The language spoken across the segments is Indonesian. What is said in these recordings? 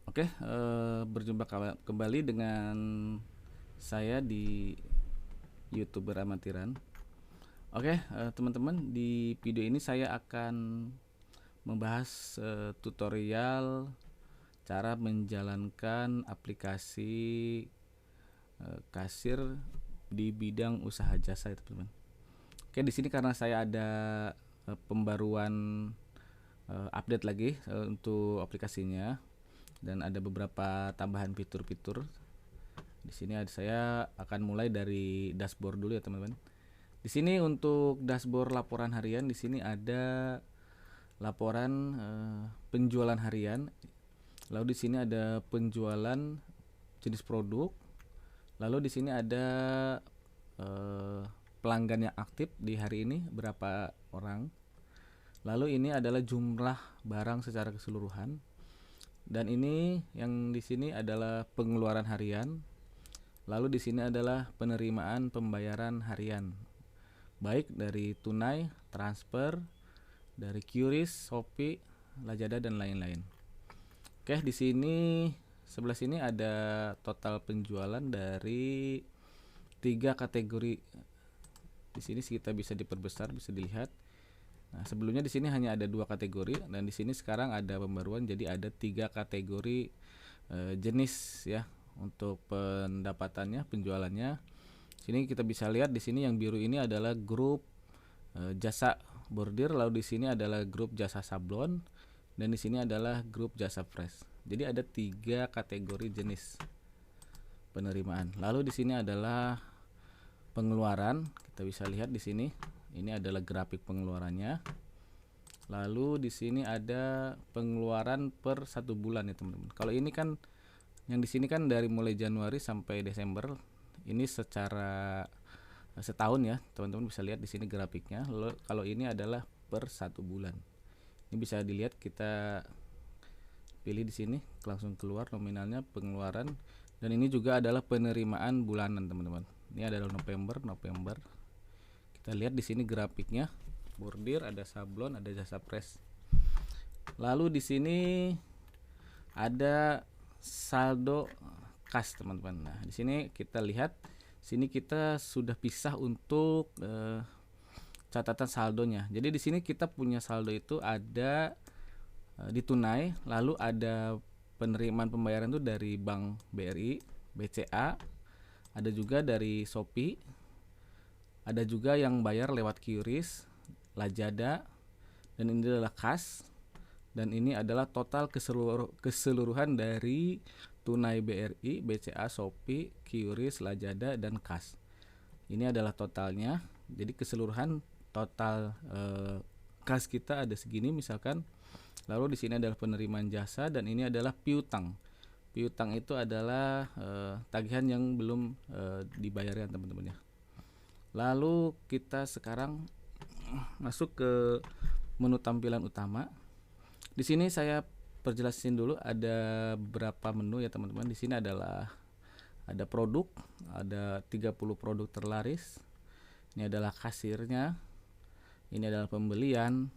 Oke, berjumpa kembali dengan saya di YouTuber Amatiran. Oke, teman-teman, di video ini saya akan membahas tutorial cara menjalankan aplikasi kasir di bidang usaha jasa ya, teman-teman. Oke, di sini karena saya ada pembaruan update lagi untuk aplikasinya, dan ada beberapa tambahan fitur-fitur. Di sini saya akan mulai dari dashboard dulu ya, teman-teman. Di sini untuk dashboard laporan harian, di sini ada laporan penjualan harian. Lalu di sini ada penjualan jenis produk. Lalu di sini ada pelanggan yang aktif di hari ini berapa orang. Lalu ini adalah jumlah barang secara keseluruhan. Dan ini yang di sini adalah pengeluaran harian. Lalu di sini adalah penerimaan pembayaran harian, baik dari tunai, transfer, dari QRIS, Shopee, Lazada dan lain-lain. Oke, di sini sebelah sini ada total penjualan dari 3 kategori. Di sini kita bisa diperbesar, bisa dilihat. Nah, sebelumnya di sini hanya ada 2 kategori, dan di sini sekarang ada pembaruan jadi ada 3 kategori jenis ya untuk pendapatannya, penjualannya. Sini kita bisa lihat di sini yang biru ini adalah grup jasa bordir, lalu di sini adalah grup jasa sablon, dan di sini adalah grup jasa fresh. Jadi ada 3 kategori jenis penerimaan. Lalu di sini adalah pengeluaran, kita bisa lihat di sini. Ini adalah grafik pengeluarannya. Lalu di sini ada pengeluaran per 1 bulan ya, teman-teman. Kalau ini kan yang di sini kan dari mulai Januari sampai Desember. Ini secara setahun ya, teman-teman bisa lihat di sini grafiknya. Lalu kalau ini adalah per 1 bulan. Ini bisa dilihat, kita pilih di sini langsung keluar nominalnya, pengeluaran, dan ini juga adalah penerimaan bulanan, teman-teman. Ini adalah November. Kita lihat di sini grafiknya, bordir, ada sablon, ada jasa press. Lalu di sini ada saldo kas, teman-teman. Nah, di sini kita lihat, sini kita sudah pisah untuk catatan saldonya. Jadi di sini kita punya saldo itu ada di tunai, lalu ada penerimaan pembayaran itu dari Bank BRI, BCA, ada juga dari Shopee, ada juga yang bayar lewat QRIS, Lazada, dan ini adalah kas, dan ini adalah total keseluruhan dari tunai BRI, BCA, Shopee, QRIS, Lazada, dan kas. Ini adalah totalnya. Jadi keseluruhan total kas kita ada segini misalkan. Lalu di sini adalah penerimaan jasa, dan ini adalah piutang. Piutang itu adalah tagihan yang belum dibayarkan, teman-teman ya. Lalu kita sekarang masuk ke menu tampilan utama. Di sini saya perjelasin dulu, ada beberapa menu ya, teman-teman. Di sini adalah ada produk, ada 30 produk terlaris. Ini adalah kasirnya. Ini adalah pembelian,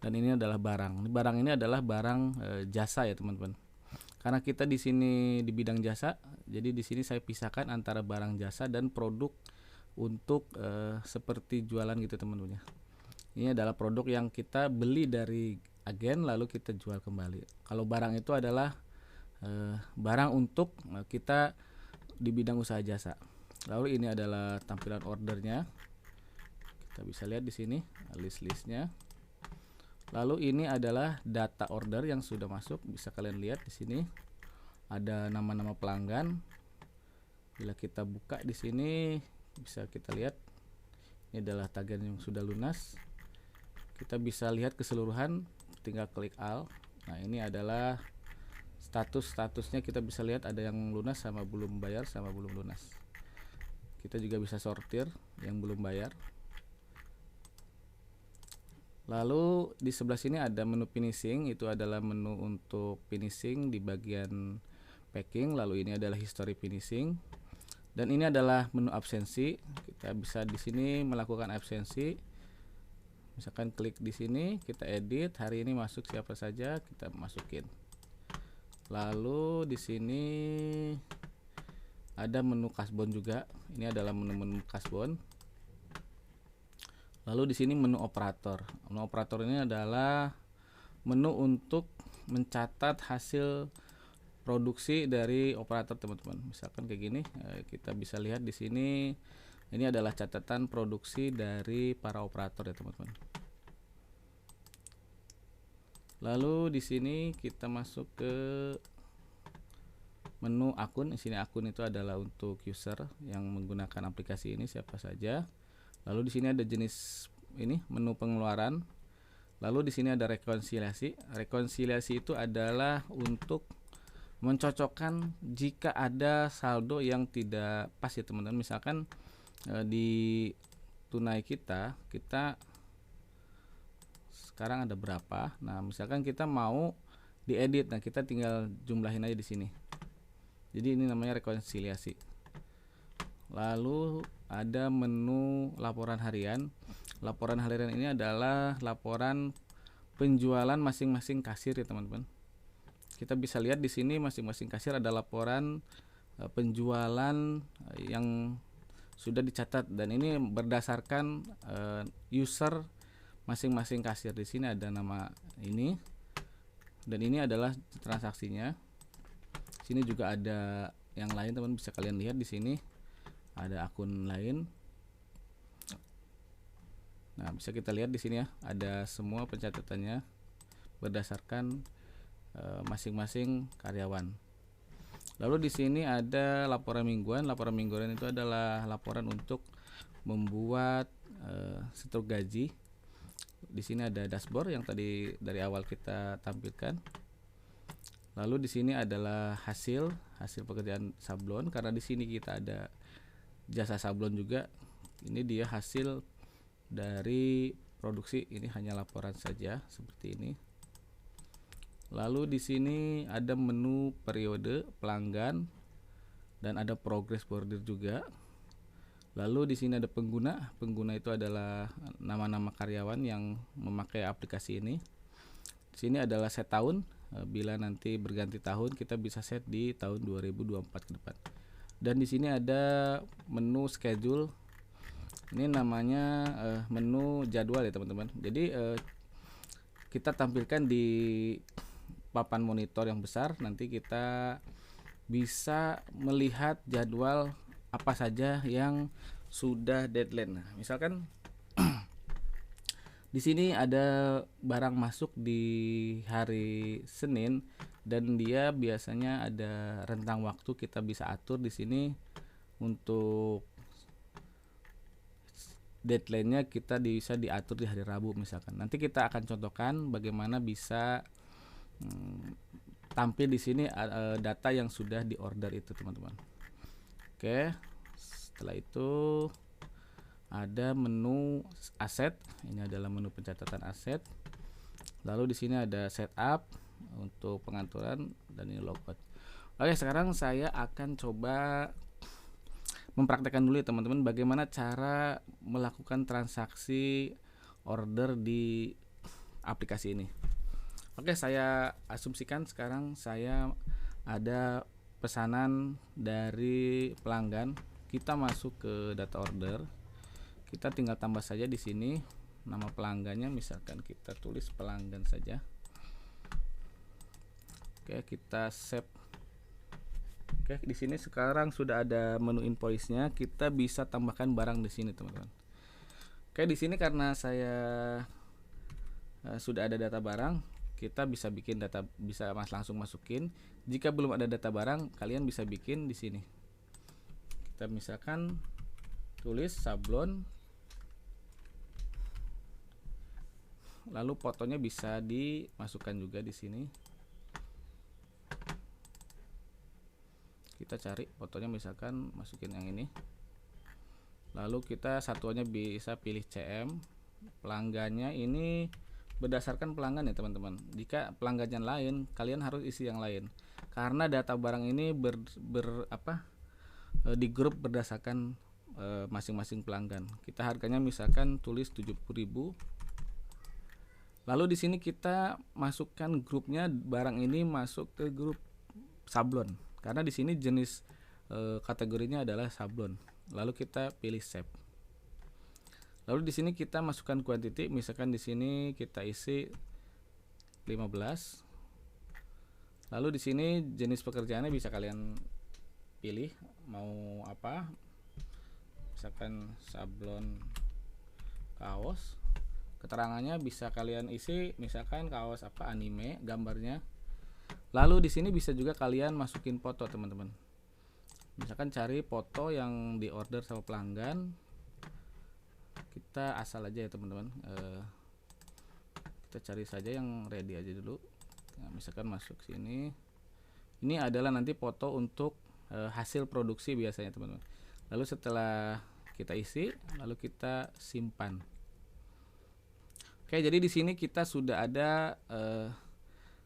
dan ini adalah barang. Barang ini adalah barang jasa ya, teman-teman. Karena kita di sini di bidang jasa, jadi di sini saya pisahkan antara barang jasa dan produk untuk seperti jualan gitu, teman-teman ya. Ini adalah produk yang kita beli dari agen lalu kita jual kembali. Kalau barang itu adalah barang untuk kita di bidang usaha jasa. Lalu ini adalah tampilan ordernya. Kita bisa lihat di sini list-listnya. Lalu ini adalah data order yang sudah masuk, bisa kalian lihat di sini. Ada nama-nama pelanggan. Bila kita buka di sini bisa kita lihat ini adalah tagihan yang sudah lunas. Kita bisa lihat keseluruhan, tinggal klik all. Nah, ini adalah statusnya, kita bisa lihat ada yang lunas sama belum bayar sama belum lunas. Kita juga bisa sortir yang belum bayar. Lalu di sebelah sini ada menu finishing, itu adalah menu untuk finishing di bagian packing. Lalu ini adalah history finishing. Dan ini adalah menu absensi. Kita bisa di sini melakukan absensi. Misalkan klik di sini, kita edit, hari ini masuk siapa saja, kita masukin. Lalu di sini ada menu kasbon juga. Ini adalah menu-menu kasbon. Lalu di sini menu operator. Menu operator ini adalah menu untuk mencatat hasil produksi dari operator, teman-teman. Misalkan kayak gini, kita bisa lihat di sini. Ini adalah catatan produksi dari para operator ya, teman-teman. Lalu di sini kita masuk ke menu akun. Di sini akun itu adalah untuk user yang menggunakan aplikasi ini, siapa saja. Lalu di sini ada jenis ini menu pengeluaran. Lalu di sini ada rekonsiliasi. Rekonsiliasi itu adalah untuk mencocokkan jika ada saldo yang tidak pas ya, teman-teman. Misalkan di tunai kita sekarang ada berapa. Nah, misalkan kita mau diedit, nah kita tinggal jumlahin aja di sini. Jadi ini namanya rekonsiliasi. Lalu ada menu laporan harian. Laporan harian ini adalah laporan penjualan masing-masing kasir ya, teman-teman. Kita bisa lihat di sini masing-masing kasir ada laporan penjualan yang sudah dicatat, dan ini berdasarkan user masing-masing kasir. Di sini ada nama ini, dan ini adalah transaksinya. Sini juga ada yang lain, teman, bisa kalian lihat di sini ada akun lain. Nah, bisa kita lihat di sini ya, ada semua pencatatannya berdasarkan masing-masing karyawan. Lalu di sini ada laporan mingguan. Laporan mingguan itu adalah laporan untuk membuat struktur gaji. Di sini ada dashboard yang tadi dari awal kita tampilkan. Lalu di sini adalah hasil pekerjaan sablon, karena di sini kita ada jasa sablon juga. Ini dia hasil dari produksi, ini hanya laporan saja seperti ini. Lalu di sini ada menu periode, pelanggan, dan ada progress border juga. Lalu di sini ada pengguna. Pengguna itu adalah nama-nama karyawan yang memakai aplikasi ini. Di sini adalah set tahun. Bila nanti berganti tahun, kita bisa set di tahun 2024 ke depan. Dan di sini ada menu schedule. Ini namanya menu jadwal ya, teman-teman. Jadi kita tampilkan di papan monitor yang besar. Nanti kita bisa melihat jadwal apa saja yang sudah deadline. Nah, misalkan di sini ada barang masuk di hari Senin, dan dia biasanya ada rentang waktu, kita bisa atur di sini untuk deadline-nya kita bisa diatur di hari Rabu misalkan. Nanti kita akan contohkan bagaimana bisa tampil di sini data yang sudah diorder itu, teman-teman. Oke, setelah itu ada menu aset. Ini adalah menu pencatatan aset. Lalu di sini ada setup untuk pengaturan, dan ini logout. Oke, sekarang saya akan coba mempraktekkan dulu ya, teman-teman, bagaimana cara melakukan transaksi order di aplikasi ini. Oke, saya asumsikan sekarang saya ada pesanan dari pelanggan. Kita masuk ke data order. Kita tinggal tambah saja di sini nama pelanggannya, misalkan kita tulis pelanggan saja. Oke, kita save. Oke, di sini sekarang sudah ada menu invoice-nya. Kita bisa tambahkan barang di sini, teman-teman. Oke, di sini karena saya sudah ada data barang, kita bisa bikin data, bisa langsung masukin. Jika belum ada data barang, kalian bisa bikin di sini. Kita misalkan tulis sablon, lalu fotonya bisa dimasukkan juga di sini. Kita cari fotonya, misalkan masukin yang ini. Lalu kita satuannya bisa pilih CM. Pelanggannya ini berdasarkan pelanggan ya, teman-teman. Jika pelanggannya lain, kalian harus isi yang lain, karena data barang ini di grup berdasarkan masing-masing pelanggan. Kita harganya misalkan tulis 70.000. Lalu di sini kita masukkan grupnya, barang ini masuk ke grup sablon, karena di sini jenis kategorinya adalah sablon. Lalu kita pilih save. Lalu di sini kita masukkan quantity, misalkan di sini kita isi 15. Lalu di sini jenis pekerjaannya bisa kalian pilih mau apa. Misalkan sablon kaos. Keterangannya bisa kalian isi, misalkan kaos apa anime gambarnya. Lalu di sini bisa juga kalian masukin foto, teman-teman. Misalkan cari foto yang di order sama pelanggan. Kita asal aja ya, teman-teman. Kita cari saja yang ready aja dulu. Nah, misalkan masuk sini. Ini adalah nanti foto untuk hasil produksi biasanya, teman-teman. Lalu setelah kita isi, lalu kita simpan. Oke, jadi di sini kita sudah ada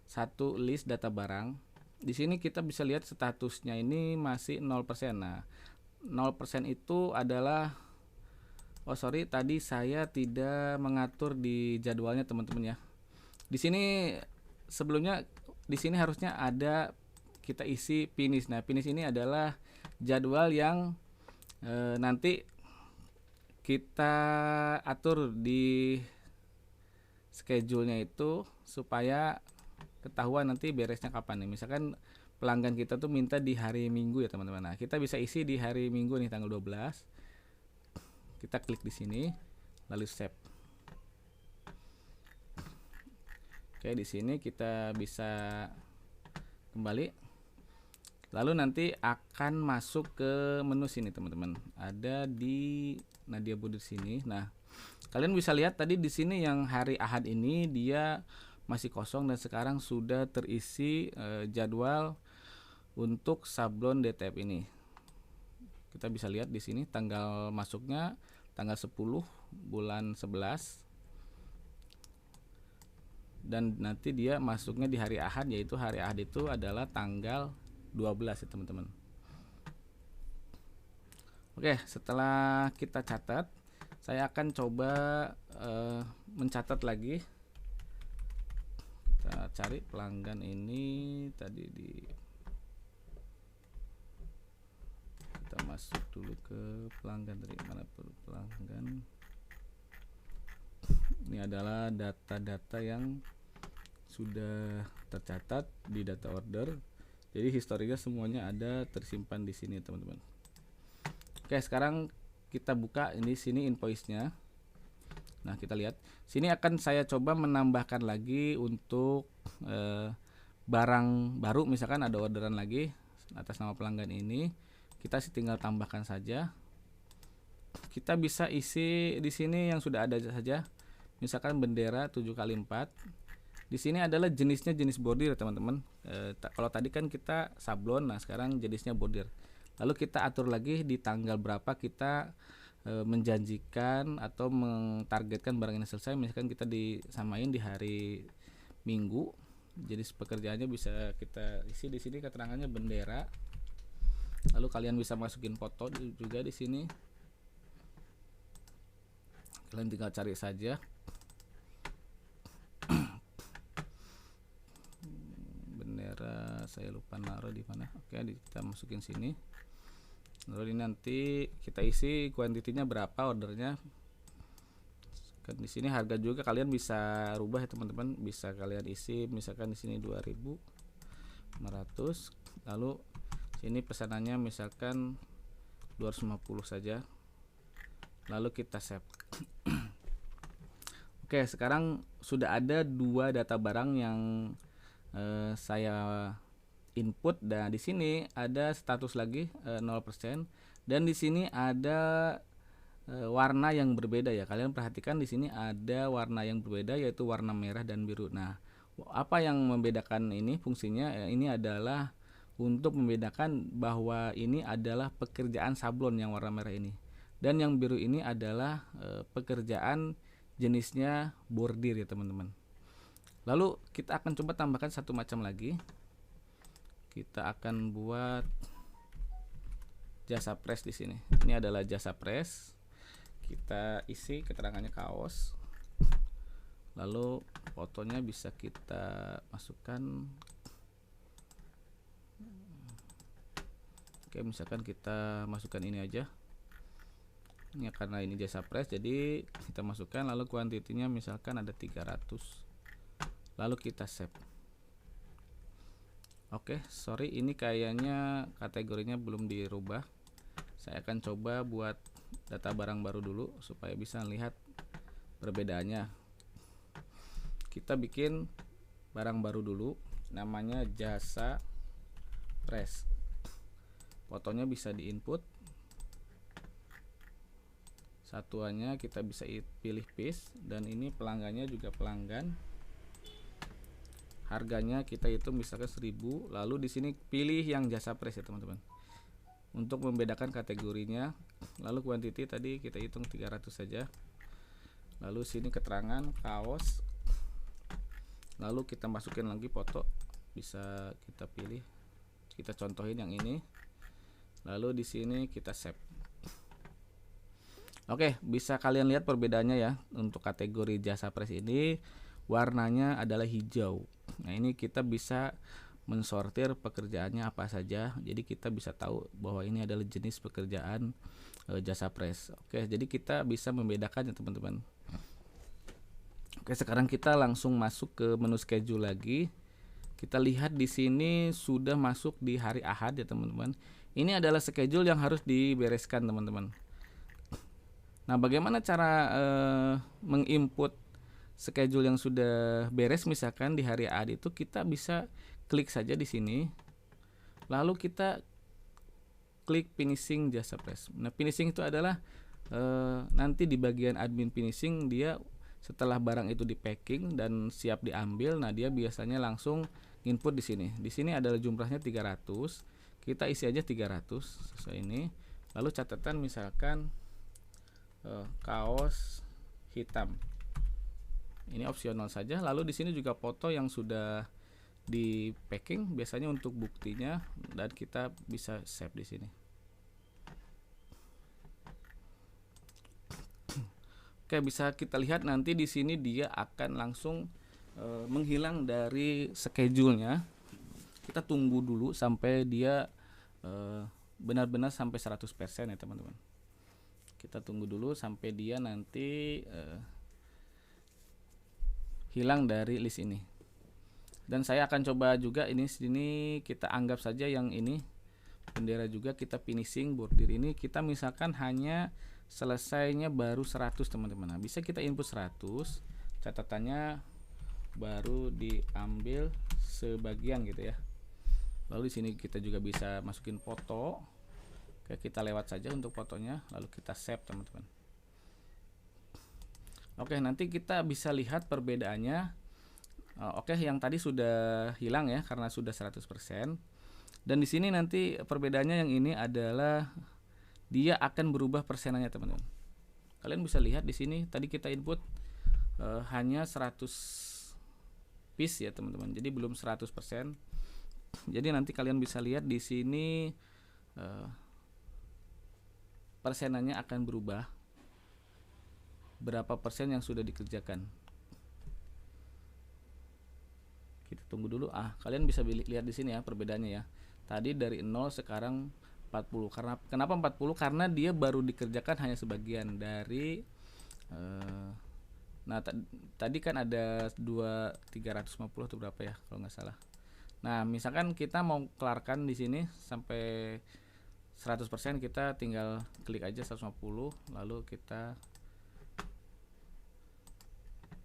satu list data barang. Di sini kita bisa lihat statusnya ini masih 0%. Nah, 0% itu adalah tadi saya tidak mengatur di jadwalnya, teman-teman ya. Di sini sebelumnya di sini harusnya ada kita isi finish. Nah, finish ini adalah jadwal yang nanti kita atur di schedule-nya itu supaya ketahuan nanti beresnya kapan nih. Misalkan pelanggan kita tuh minta di hari Minggu ya, teman-teman. Nah, kita bisa isi di hari Minggu nih, tanggal 12. Kita klik di sini, lalu save. Oke, di sini kita bisa kembali. Lalu nanti akan masuk ke menu sini, teman-teman. Ada di Nadia Budi sini. Nah, kalian bisa lihat tadi di sini yang hari Ahad ini dia masih kosong dan sekarang sudah terisi jadwal untuk sablon DTF ini. Kita bisa lihat di sini tanggal masuknya tanggal 10 bulan 11 dan nanti dia masuknya di hari Ahad, yaitu hari Ahad itu adalah tanggal 12 ya, teman-teman. Oke, setelah kita catat, saya akan coba mencatat lagi. Kita cari pelanggan ini tadi kita masuk dulu ke pelanggan. Dari mana pelanggan? Ini adalah data-data yang sudah tercatat di data order. Jadi historinya semuanya ada tersimpan di sini, teman-teman. Oke, sekarang kita buka ini sini invoice-nya. Nah, kita lihat sini akan saya coba menambahkan lagi untuk barang baru. Misalkan ada orderan lagi atas nama pelanggan ini, kita tinggal tambahkan saja. Kita bisa isi di sini yang sudah ada saja. Misalkan bendera 7x4. Di sini adalah jenisnya jenis bordir, teman-teman. Kalau tadi kan kita sablon, nah sekarang jenisnya bordir. Lalu kita atur lagi di tanggal berapa kita menjanjikan atau mentargetkan barang ini selesai. Misalkan kita disamain di hari Minggu. Jadi pekerjaannya bisa kita isi di sini keterangannya bendera. Lalu kalian bisa masukin foto juga di sini. Kalian tinggal cari saja. Bendera saya lupa naruh di mana. Oke, kita masukin sini. Lalu ini nanti kita isi kuantitinya berapa ordernya. Kan di sini harga juga kalian bisa rubah ya, teman-teman. Bisa kalian isi misalkan di sini 2.500. Lalu sini pesanannya misalkan 250 saja. Lalu kita save. Oke, sekarang sudah ada dua data barang yang saya input, dan di sini ada status lagi 0%, dan di sini ada warna yang berbeda ya. Kalian perhatikan di sini ada warna yang berbeda, yaitu warna merah dan biru. Nah, apa yang membedakan ini fungsinya? Ini adalah untuk membedakan bahwa ini adalah pekerjaan sablon yang warna merah ini, dan yang biru ini adalah pekerjaan jenisnya bordir ya, teman-teman. Lalu kita akan coba tambahkan satu macam lagi. Kita akan buat jasa press di sini. Ini adalah jasa press. Kita isi keterangannya kaos. Lalu fotonya bisa kita masukkan Oke, misalkan kita masukkan ini aja. Ini karena ini jasa press, jadi kita masukkan, lalu kuantitinya misalkan ada 300, lalu kita save. Oke, sorry, ini kayaknya kategorinya belum dirubah. Saya akan coba buat data barang baru dulu supaya bisa lihat perbedaannya. Kita bikin barang baru dulu, namanya jasa press. Fotonya bisa di input, satuannya kita bisa pilih paste, dan ini pelanggannya juga pelanggan. Harganya kita hitung misalkan 1000, lalu di sini pilih yang jasa press ya teman-teman. Untuk membedakan kategorinya, lalu quantity tadi kita hitung 300 saja. Lalu sini keterangan kaos. Lalu kita masukin lagi foto, bisa kita pilih, kita contohin yang ini. Lalu di sini kita save. Oke, bisa kalian lihat perbedaannya ya. Untuk kategori jasa press ini warnanya adalah hijau. Nah, ini kita bisa mensortir pekerjaannya apa saja. Jadi kita bisa tahu bahwa ini adalah jenis pekerjaan jasa press. Oke, jadi kita bisa membedakannya teman-teman. Oke, sekarang kita langsung masuk ke menu schedule lagi. Kita lihat di sini sudah masuk di hari Ahad ya teman-teman. Ini adalah schedule yang harus dibereskan teman-teman. Nah, bagaimana cara menginput schedule yang sudah beres? Misalkan di hari Ahad itu kita bisa klik saja di sini, lalu kita klik finishing jasa press. Nah, finishing itu adalah nanti di bagian admin finishing, dia setelah barang itu di packing dan siap diambil, nah dia biasanya langsung input di sini. Di sini adalah jumlahnya 300. Kita isi aja 300 sesuai ini. Lalu catatan misalkan kaos hitam. Ini opsional saja. Lalu di sini juga foto yang sudah di packing biasanya untuk buktinya, dan kita bisa save di sini. Oke, bisa kita lihat nanti di sini dia akan langsung menghilang dari schedule-nya. Kita tunggu dulu sampai dia benar-benar sampai 100% ya teman-teman. Kita tunggu dulu sampai dia nanti hilang dari list ini. Dan saya akan coba juga ini sini, kita anggap saja yang ini bendera juga, kita finishing bordir ini, kita misalkan hanya selesainya baru 100 teman-teman. Nah, bisa kita input 100, catatannya baru diambil sebagian gitu ya. Lalu di sini kita juga bisa masukin foto. Oke, kita lewat saja untuk fotonya, lalu kita save teman-teman. Oke, nanti kita bisa lihat perbedaannya. Oke, yang tadi sudah hilang ya karena sudah 100%. Dan di sini nanti perbedaannya yang ini adalah dia akan berubah persenannya teman-teman. Kalian bisa lihat di sini tadi kita input hanya 100 piece ya teman-teman. Jadi belum 100%. Jadi nanti kalian bisa lihat di sini persenannya akan berubah, berapa persen yang sudah dikerjakan. Kita tunggu dulu. Kalian bisa lihat di sini ya perbedaannya ya. Tadi dari 0 sekarang 40. Kenapa 40? Karena dia baru dikerjakan hanya sebagian dari nah tadi kan ada 350 atau berapa ya kalau nggak salah. Nah, misalkan kita mau kelarkan di sini sampai 100%, kita tinggal klik aja 150, lalu kita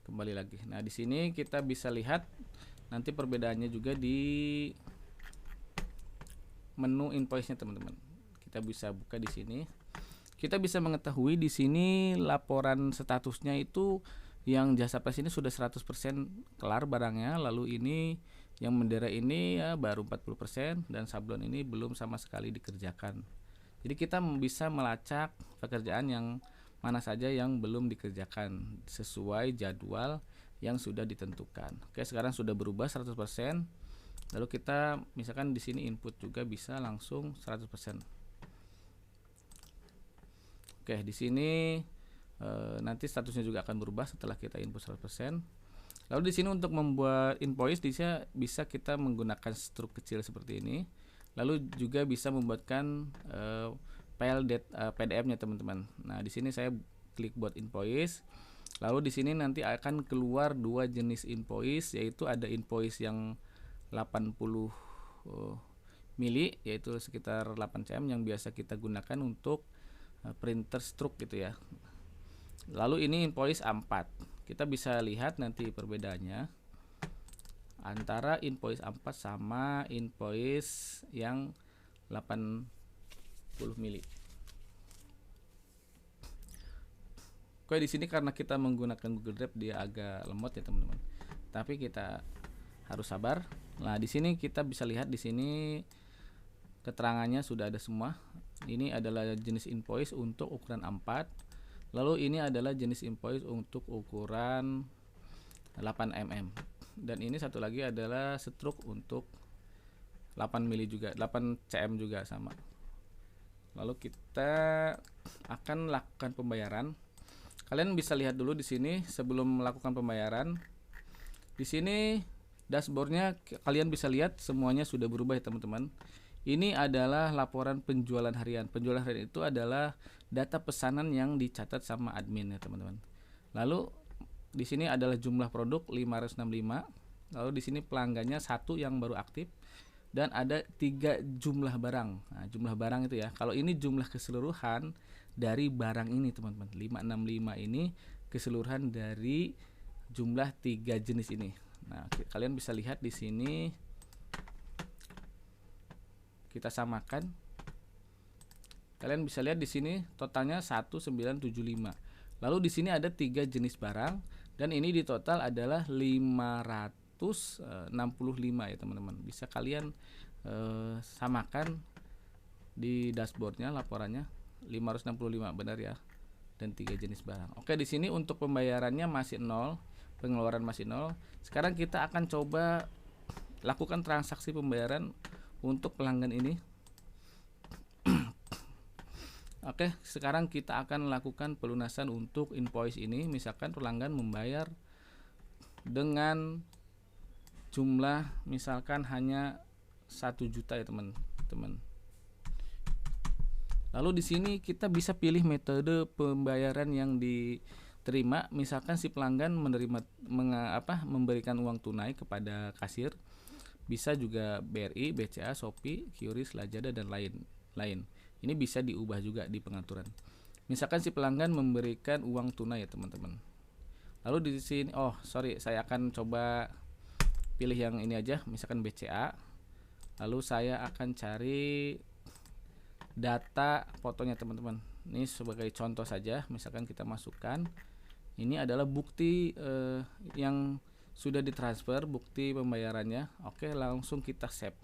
kembali lagi. Nah, di sini kita bisa lihat nanti perbedaannya juga di menu invoice-nya teman-teman. Kita bisa buka di sini. Kita bisa mengetahui di sini laporan statusnya itu yang jasa press ini sudah 100% kelar barangnya, lalu ini yang bendera ini ya baru 40% dan sablon ini belum sama sekali dikerjakan. Jadi kita bisa melacak pekerjaan yang mana saja yang belum dikerjakan sesuai jadwal yang sudah ditentukan. Oke, sekarang sudah berubah 100%. Lalu kita misalkan di sini input juga bisa langsung 100%. Oke, di sini nanti statusnya juga akan berubah setelah kita input 100%. Lalu di sini untuk membuat invoice bisa kita menggunakan struk kecil seperti ini. Lalu juga bisa membuatkan file PDF-nya teman-teman. Nah, di sini saya klik buat invoice. Lalu di sini nanti akan keluar dua jenis invoice, yaitu ada invoice yang 80 mili, yaitu sekitar 8 cm yang biasa kita gunakan untuk printer stroke gitu ya. Lalu ini invoice A4. Kita bisa lihat nanti perbedaannya antara invoice A4 sama invoice yang 80 mili. Oke, di sini karena kita menggunakan Google Drive dia agak lemot ya teman-teman. Tapi kita harus sabar. Nah, di sini kita bisa lihat di sini keterangannya sudah ada semua. Ini adalah jenis invoice untuk ukuran A4. Lalu ini adalah jenis invoice untuk ukuran 8 mm. Dan ini satu lagi adalah stroke untuk 8 mili juga, 8 cm juga sama. Lalu kita akan lakukan pembayaran. Kalian bisa lihat dulu di sini sebelum melakukan pembayaran. Di sini dashboardnya kalian bisa lihat semuanya sudah berubah ya teman-teman. Ini adalah laporan penjualan harian. Penjualan harian itu adalah data pesanan yang dicatat sama admin ya teman-teman. Lalu di sini adalah jumlah produk 565. Lalu di sini pelanggannya 1 yang baru aktif dan ada 3 jumlah barang. Nah, jumlah barang itu ya. Kalau ini jumlah keseluruhan dari barang ini teman-teman. 565 ini keseluruhan dari jumlah 3 jenis ini. Nah, kalian bisa lihat di sini kita samakan. Kalian bisa lihat di sini totalnya 1975. Lalu di sini ada 3 jenis barang dan ini di total adalah 565 ya teman-teman. Bisa kalian samakan di dashboardnya laporannya 565 benar ya, dan 3 jenis barang. Oke, di sini untuk pembayarannya masih 0, pengeluaran masih 0. Sekarang kita akan coba lakukan transaksi pembayaran untuk pelanggan ini. Oke, sekarang kita akan lakukan pelunasan untuk invoice ini. Misalkan pelanggan membayar dengan jumlah misalkan hanya 1 juta ya teman-teman. Lalu di sini kita bisa pilih metode pembayaran yang diterima. Misalkan si pelanggan memberikan uang tunai kepada kasir. Bisa juga BRI, BCA, Shopee, QRIS, Lazada dan lain-lain. Ini bisa diubah juga di pengaturan. Misalkan si pelanggan memberikan uang tunai ya teman-teman. Lalu di sini saya akan coba pilih yang ini aja, misalkan BCA. Lalu saya akan cari data fotonya teman-teman. Ini sebagai contoh saja, misalkan kita masukkan. Ini adalah bukti yang sudah ditransfer, bukti pembayarannya. Oke, langsung kita save.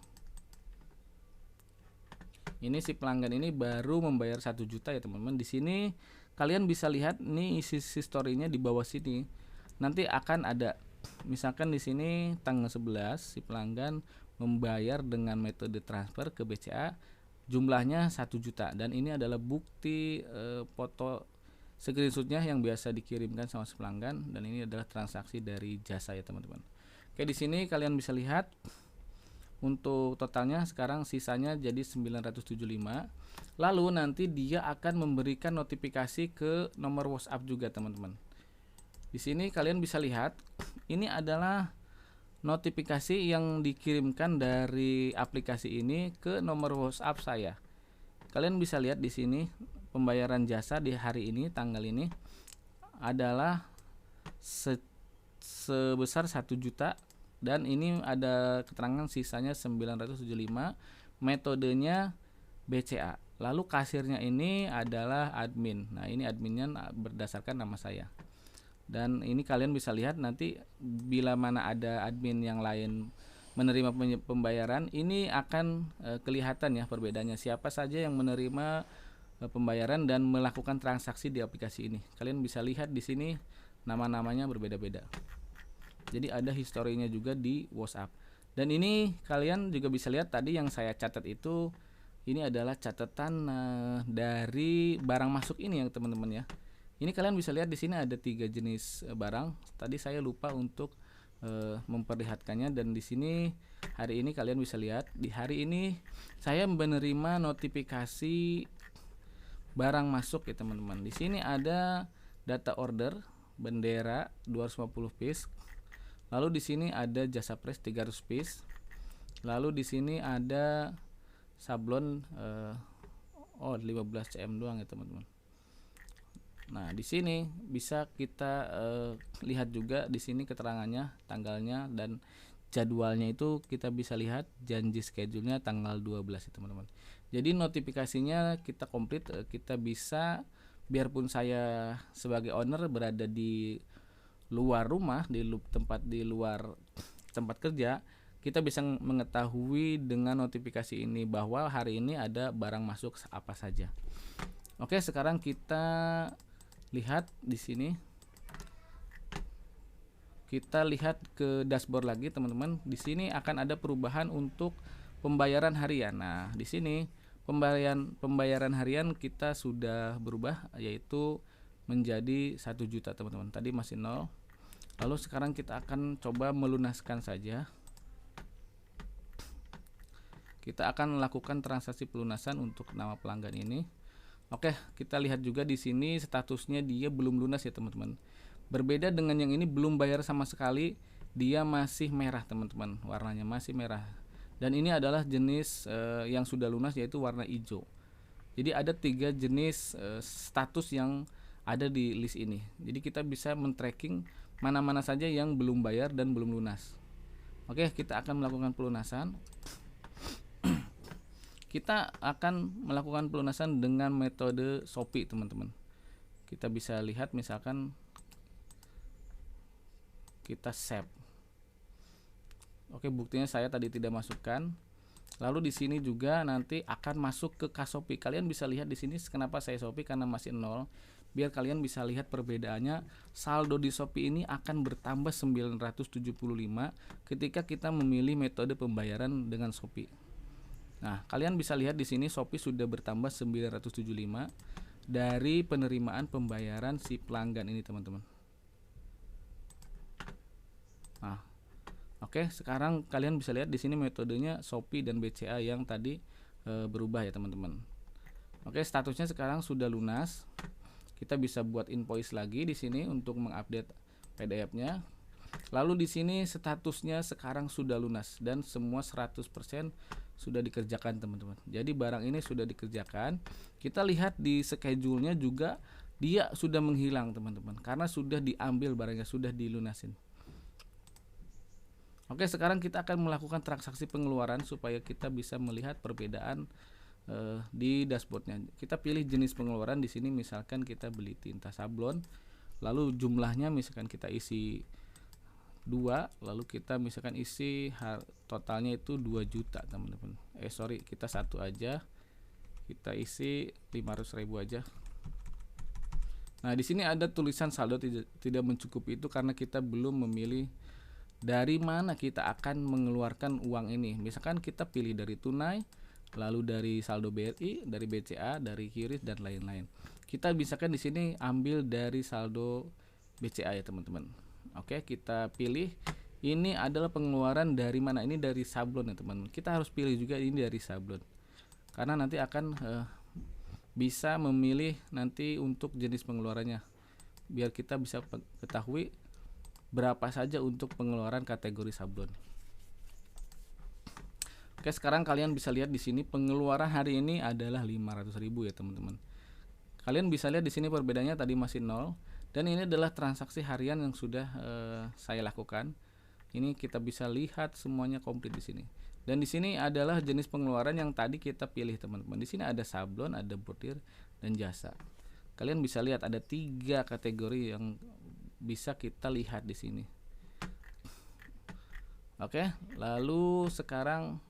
Ini si pelanggan ini baru membayar 1 juta ya teman-teman. Di sini kalian bisa lihat nih isi historinya di bawah sini. Nanti akan ada misalkan di sini tanggal 11 si pelanggan membayar dengan metode transfer ke BCA, jumlahnya 1 juta dan ini adalah bukti foto screenshotnya yang biasa dikirimkan sama si pelanggan, dan ini adalah transaksi dari jasa ya teman-teman. Oke, di sini kalian bisa lihat untuk totalnya sekarang sisanya jadi 975. Lalu nanti dia akan memberikan notifikasi ke nomor WhatsApp juga teman-teman. Di sini kalian bisa lihat ini adalah notifikasi yang dikirimkan dari aplikasi ini ke nomor WhatsApp saya. Kalian bisa lihat di sini pembayaran jasa di hari ini, tanggal ini adalah sebesar 1 juta dan ini ada keterangan sisanya 975, metodenya BCA. Lalu kasirnya ini adalah admin. Nah, ini adminnya berdasarkan nama saya. Dan ini kalian bisa lihat nanti bila mana ada admin yang lain menerima pembayaran, ini akan kelihatan ya perbedaannya, siapa saja yang menerima pembayaran dan melakukan transaksi di aplikasi ini. Kalian bisa lihat di sini nama-namanya berbeda-beda. Jadi ada historinya juga di WhatsApp. Dan ini kalian juga bisa lihat tadi yang saya catat itu, ini adalah catatan dari barang masuk ini ya teman-teman ya. Ini kalian bisa lihat di sini ada 3 jenis barang. Tadi saya lupa untuk memperlihatkannya, dan di sini hari ini kalian bisa lihat di hari ini saya menerima notifikasi barang masuk ya teman-teman. Di sini ada data order bendera 250 piece. Lalu di sini ada jasa press 300 piece. Lalu di sini ada sablon 15 cm doang ya teman-teman. Nah, di sini bisa kita lihat juga di sini keterangannya, tanggalnya dan jadwalnya itu kita bisa lihat janji schedule-nya tanggal 12 ya teman-teman. Jadi notifikasinya kita komplit, kita bisa biarpun saya sebagai owner berada di luar rumah, di luar tempat kerja, kita bisa mengetahui dengan notifikasi ini bahwa hari ini ada barang masuk apa saja. Oke, sekarang kita lihat di sini. Kita lihat ke dashboard lagi teman-teman. Di sini akan ada perubahan untuk pembayaran harian. Nah, di sini pembayaran harian kita sudah berubah, yaitu menjadi 1 juta teman-teman. Tadi masih 0. Lalu sekarang kita akan coba melunaskan saja. Kita akan melakukan transaksi pelunasan untuk nama pelanggan ini. Oke, kita lihat juga di sini statusnya dia belum lunas ya teman-teman. Berbeda dengan yang ini belum bayar sama sekali, dia masih merah teman-teman, warnanya masih merah. Dan ini adalah jenis yang sudah lunas, yaitu warna hijau. Jadi ada 3 jenis status yang ada di list ini. Jadi kita bisa men-tracking mana-mana saja yang belum bayar dan belum lunas. Oke, kita akan melakukan pelunasan. Kita akan melakukan pelunasan dengan metode Shopee teman-teman. Kita bisa lihat misalkan kita save. Oke, buktinya saya tadi tidak masukkan. Lalu di sini juga nanti akan masuk ke kas Shopee. Kalian bisa lihat di sini kenapa saya Shopee, karena masih 0. Biar kalian bisa lihat perbedaannya, saldo di Shopee ini akan bertambah 975 ketika kita memilih metode pembayaran dengan Shopee. Nah, kalian bisa lihat di sini Shopee sudah bertambah 975 dari penerimaan pembayaran si pelanggan ini teman-teman. Nah, oke, sekarang kalian bisa lihat di sini metodenya Shopee dan BCA yang tadi berubah ya teman-teman. Oke, statusnya sekarang sudah lunas. Kita bisa buat invoice lagi di sini untuk mengupdate PDF-nya. Lalu di sini statusnya sekarang sudah lunas dan semua 100% sudah dikerjakan teman-teman. Jadi barang ini sudah dikerjakan. Kita lihat di schedule-nya juga dia sudah menghilang teman-teman, karena sudah diambil barangnya, sudah dilunasin. Oke, sekarang kita akan melakukan transaksi pengeluaran supaya kita bisa melihat perbedaan di dashboardnya. Kita pilih jenis pengeluaran di sini, misalkan kita beli tinta sablon, lalu jumlahnya misalkan kita isi 2, lalu kita misalkan isi totalnya itu 2 juta teman-teman. Kita 1 aja, kita isi 500.000 aja. Nah, di sini ada tulisan saldo tidak mencukupi, itu karena kita belum memilih dari mana kita akan mengeluarkan uang ini. Misalkan kita pilih dari tunai, lalu dari saldo BRI, dari BCA, dari QRIS dan lain-lain. Kita bisakan di sini ambil dari saldo BCA ya teman-teman. Oke, kita pilih ini adalah pengeluaran dari mana, ini dari sablon ya teman-teman. Kita harus pilih juga ini dari sablon, karena nanti akan bisa memilih nanti untuk jenis pengeluarannya, biar kita bisa ketahui berapa saja untuk pengeluaran kategori sablon. Oke, sekarang kalian bisa lihat di sini pengeluaran hari ini adalah 500.000 ya teman-teman. Kalian bisa lihat di sini perbedaannya tadi masih 0, dan ini adalah transaksi harian yang sudah saya lakukan. Ini kita bisa lihat semuanya komplit di sini. Dan di sini adalah jenis pengeluaran yang tadi kita pilih teman-teman. Di sini ada sablon, ada bordir dan jasa. Kalian bisa lihat ada 3 kategori yang bisa kita lihat di sini. Oke, lalu sekarang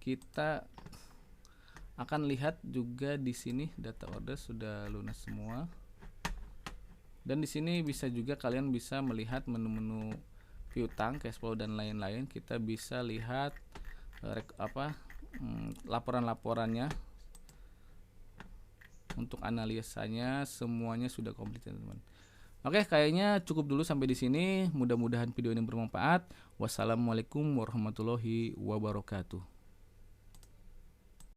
kita akan lihat juga di sini data order sudah lunas semua. Dan di sini bisa juga kalian bisa melihat menu-menu piutang, cash flow dan lain-lain. Kita bisa lihat laporan-laporannya. Untuk analisanya semuanya sudah komplit teman-teman. Oke, kayaknya cukup dulu sampai di sini. Mudah-mudahan video ini bermanfaat. Wassalamualaikum warahmatullahi wabarakatuh.